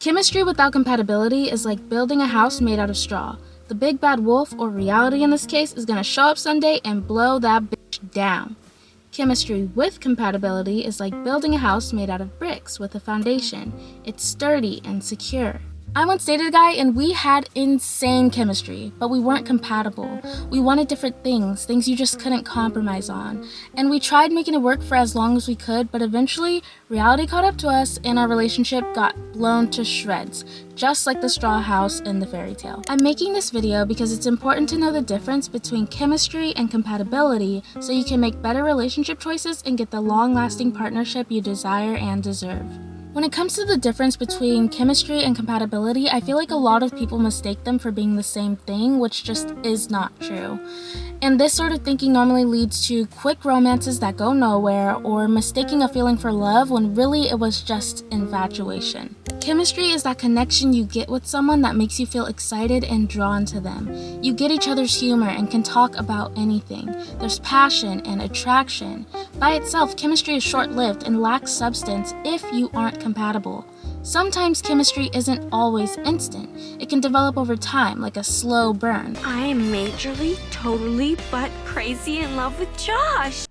Chemistry without compatibility is like building a house made out of straw. The big bad wolf, or reality in this case, is gonna show up someday and blow that bitch down. Chemistry with compatibility is like building a house made out of bricks with a foundation. It's sturdy and secure. I once dated a guy and we had insane chemistry, but we weren't compatible. We wanted different things you just couldn't compromise on. And we tried making it work for as long as we could, but eventually reality caught up to us and our relationship got blown to shreds, just like the straw house in the fairy tale. I'm making this video because it's important to know the difference between chemistry and compatibility so you can make better relationship choices and get the long-lasting partnership you desire and deserve. When it comes to the difference between chemistry and compatibility, I feel like a lot of people mistake them for being the same thing, which just is not true. And this sort of thinking normally leads to quick romances that go nowhere, or mistaking a feeling for love when really it was just infatuation. Chemistry is that connection you get with someone that makes you feel excited and drawn to them. You get each other's humor and can talk about anything. There's passion and attraction. By itself, chemistry is short-lived and lacks substance if you aren't compatible. Sometimes chemistry isn't always instant. It can develop over time, like a slow burn. I am majorly, totally, but crazy in love with Josh.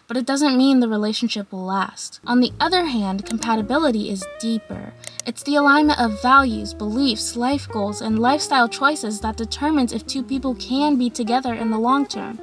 But it doesn't mean the relationship will last. On the other hand, compatibility is deeper. It's the alignment of values, beliefs, life goals, and lifestyle choices that determines if two people can be together in the long term.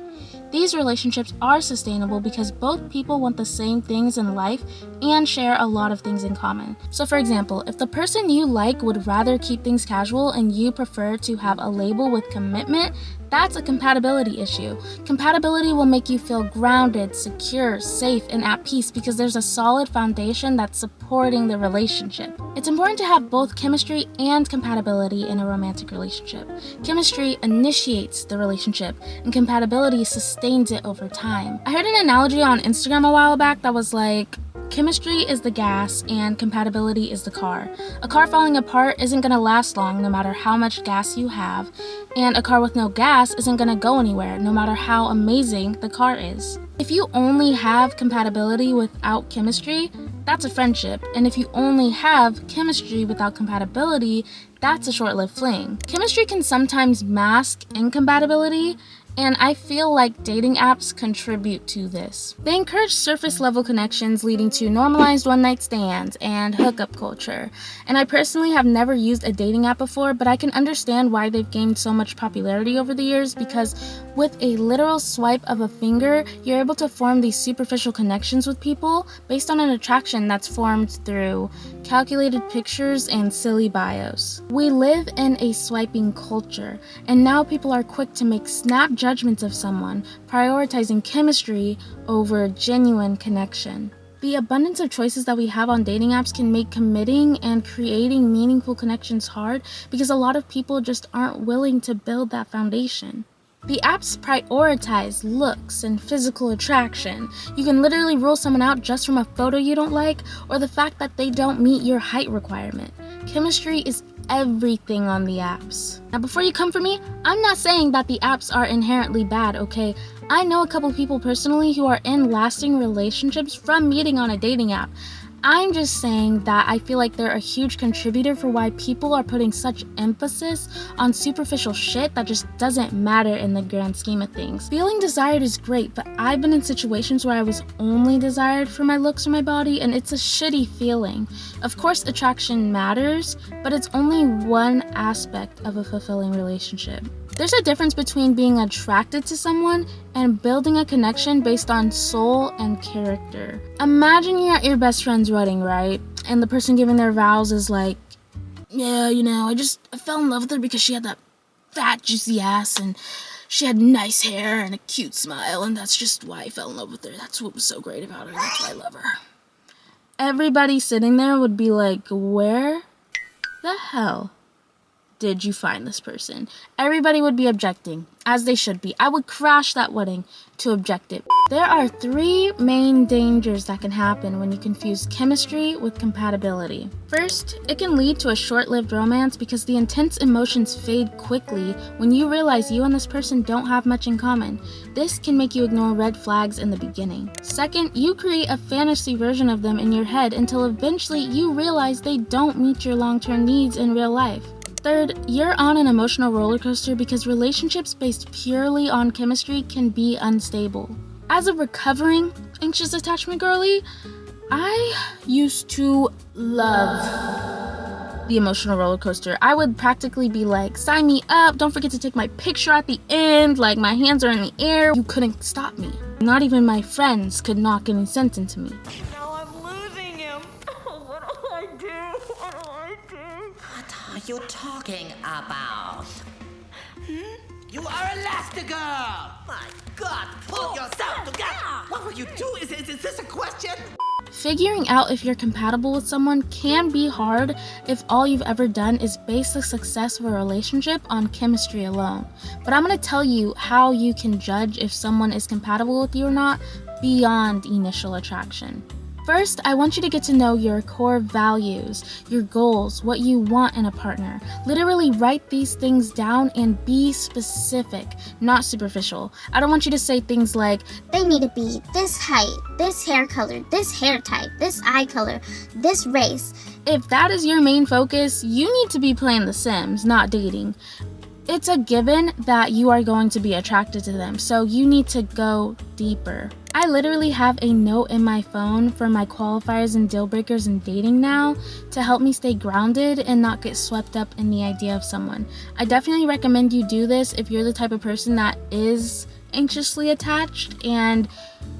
These relationships are sustainable because both people want the same things in life and share a lot of things in common. So for example, if the person you like would rather keep things casual and you prefer to have a label with commitment, that's a compatibility issue. Compatibility will make you feel grounded, secure, safe, and at peace because there's a solid foundation that's supporting the relationship. It's important to have both chemistry and compatibility in a romantic relationship. Chemistry initiates the relationship, and compatibility sustains it over time. I heard an analogy on Instagram a while back that was like, chemistry is the gas and compatibility is the car. A car falling apart isn't gonna last long no matter how much gas you have, and a car with no gas isn't gonna go anywhere no matter how amazing the car is. If you only have compatibility without chemistry, that's a friendship, and if you only have chemistry without compatibility, that's a short-lived fling. Chemistry can sometimes mask incompatibility, and I feel like dating apps contribute to this. They encourage surface-level connections leading to normalized one-night stands and hookup culture. And I personally have never used a dating app before, but I can understand why they've gained so much popularity over the years because with a literal swipe of a finger, you're able to form these superficial connections with people based on an attraction that's formed through calculated pictures and silly bios. We live in a swiping culture, and now people are quick to make snap judgments of someone, prioritizing chemistry over genuine connection. The abundance of choices that we have on dating apps can make committing and creating meaningful connections hard because a lot of people just aren't willing to build that foundation. The apps prioritize looks and physical attraction. You can literally rule someone out just from a photo you don't like or the fact that they don't meet your height requirement. Chemistry is everything on the apps. Now before you come for me, I'm not saying that the apps are inherently bad, okay? I know a couple people personally who are in lasting relationships from meeting on a dating app. I'm just saying that I feel like they're a huge contributor for why people are putting such emphasis on superficial shit that just doesn't matter in the grand scheme of things. Feeling desired is great, but I've been in situations where I was only desired for my looks or my body, and it's a shitty feeling. Of course, attraction matters, but it's only one aspect of a fulfilling relationship. There's a difference between being attracted to someone and building a connection based on soul and character. Imagine you're at your best friend's wedding, right? And the person giving their vows is like, yeah, I fell in love with her because she had that fat, juicy ass and she had nice hair and a cute smile, and that's just why I fell in love with her. That's what was so great about her. That's why I love her. Everybody sitting there would be like, where the hell did you find this person? Everybody would be objecting, as they should be. I would crash that wedding to object it. There are 3 main dangers that can happen when you confuse chemistry with compatibility. First, it can lead to a short-lived romance because the intense emotions fade quickly when you realize you and this person don't have much in common. This can make you ignore red flags in the beginning. Second, you create a fantasy version of them in your head until eventually you realize they don't meet your long-term needs in real life. Third, you're on an emotional roller coaster because relationships based purely on chemistry can be unstable. As a recovering anxious attachment girly, I used to love the emotional roller coaster. I would practically be like, sign me up, don't forget to take my picture at the end, like my hands are in the air. You couldn't stop me. Not even my friends could knock any sense into me. Now I'm losing him. Oh, what do I do? What do I do? What are you talking about? You are Elastigirl! My God, pull yourself together! What will you do? Is this a question? Figuring out if you're compatible with someone can be hard if all you've ever done is base the success of a relationship on chemistry alone. But I'm going to tell you how you can judge if someone is compatible with you or not beyond initial attraction. First, I want you to get to know your core values, your goals, what you want in a partner. Literally write these things down and be specific, not superficial. I don't want you to say things like, they need to be this height, this hair color, this hair type, this eye color, this race. If that is your main focus, you need to be playing The Sims, not dating. It's a given that you are going to be attracted to them, so you need to go deeper. I literally have a note in my phone for my qualifiers and deal breakers in dating now to help me stay grounded and not get swept up in the idea of someone. I definitely recommend you do this if you're the type of person that is anxiously attached and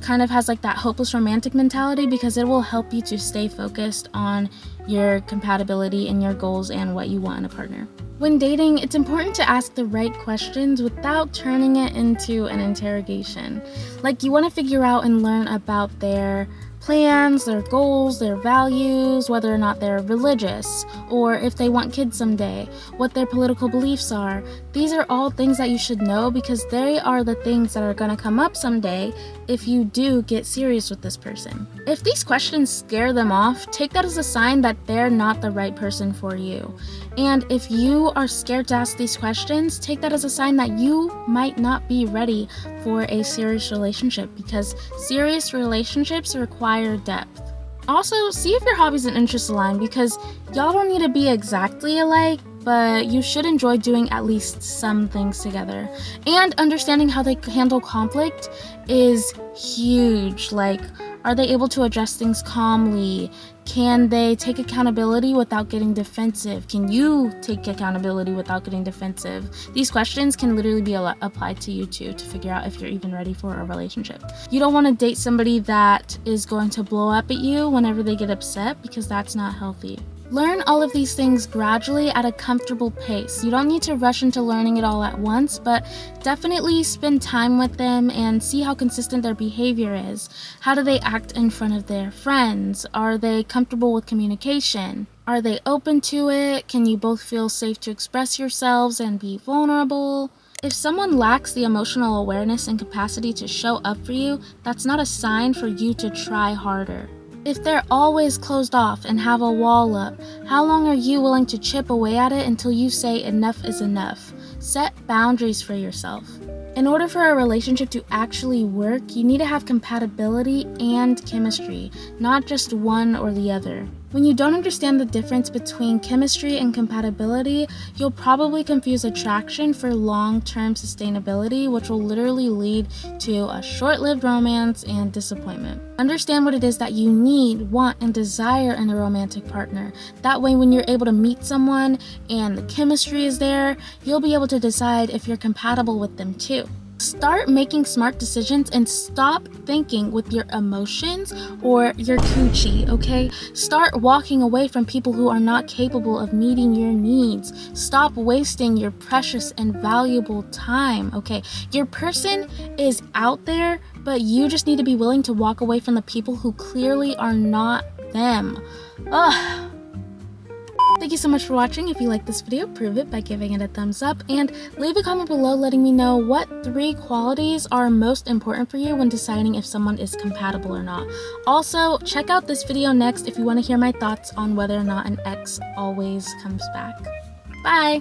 kind of has like that hopeless romantic mentality, because it will help you to stay focused on your compatibility and your goals and what you want in a partner. When dating, it's important to ask the right questions without turning it into an interrogation. Like, you want to figure out and learn about their plans, their goals, their values, whether or not they're religious, or if they want kids someday, what their political beliefs are. These are all things that you should know because they are the things that are going to come up someday if you do get serious with this person. If these questions scare them off, take that as a sign that they're not the right person for you. And if you are scared to ask these questions, take that as a sign that you might not be ready for a serious relationship, because serious relationships require depth. Also, see if your hobbies and interests align, because y'all don't need to be exactly alike, but you should enjoy doing at least some things together. And understanding how they handle conflict is huge. Like, are they able to address things calmly? Can they take accountability without getting defensive? Can you take accountability without getting defensive? These questions can literally be applied to you too, to figure out if you're even ready for a relationship. You don't want to date somebody that is going to blow up at you whenever they get upset, because that's not healthy. Learn all of these things gradually at a comfortable pace. You don't need to rush into learning it all at once, but definitely spend time with them and see how consistent their behavior is. How do they act in front of their friends? Are they comfortable with communication? Are they open to it? Can you both feel safe to express yourselves and be vulnerable? If someone lacks the emotional awareness and capacity to show up for you, that's not a sign for you to try harder. If they're always closed off and have a wall up, how long are you willing to chip away at it until you say enough is enough? Set boundaries for yourself. In order for a relationship to actually work, you need to have compatibility and chemistry, not just one or the other. When you don't understand the difference between chemistry and compatibility, you'll probably confuse attraction for long-term sustainability, which will literally lead to a short-lived romance and disappointment. Understand what it is that you need, want, and desire in a romantic partner. That way, when you're able to meet someone and the chemistry is there, you'll be able to decide if you're compatible with them too. Start making smart decisions and stop thinking with your emotions or your coochie, okay? Start walking away from people who are not capable of meeting your needs. Stop wasting your precious and valuable time, okay? Your person is out there, but you just need to be willing to walk away from the people who clearly are not them. Ugh. Thank you so much for watching. If you like this video, prove it by giving it a thumbs up, and leave a comment below letting me know what 3 qualities are most important for you when deciding if someone is compatible or not. Also, check out this video next if you want to hear my thoughts on whether or not an ex always comes back. Bye!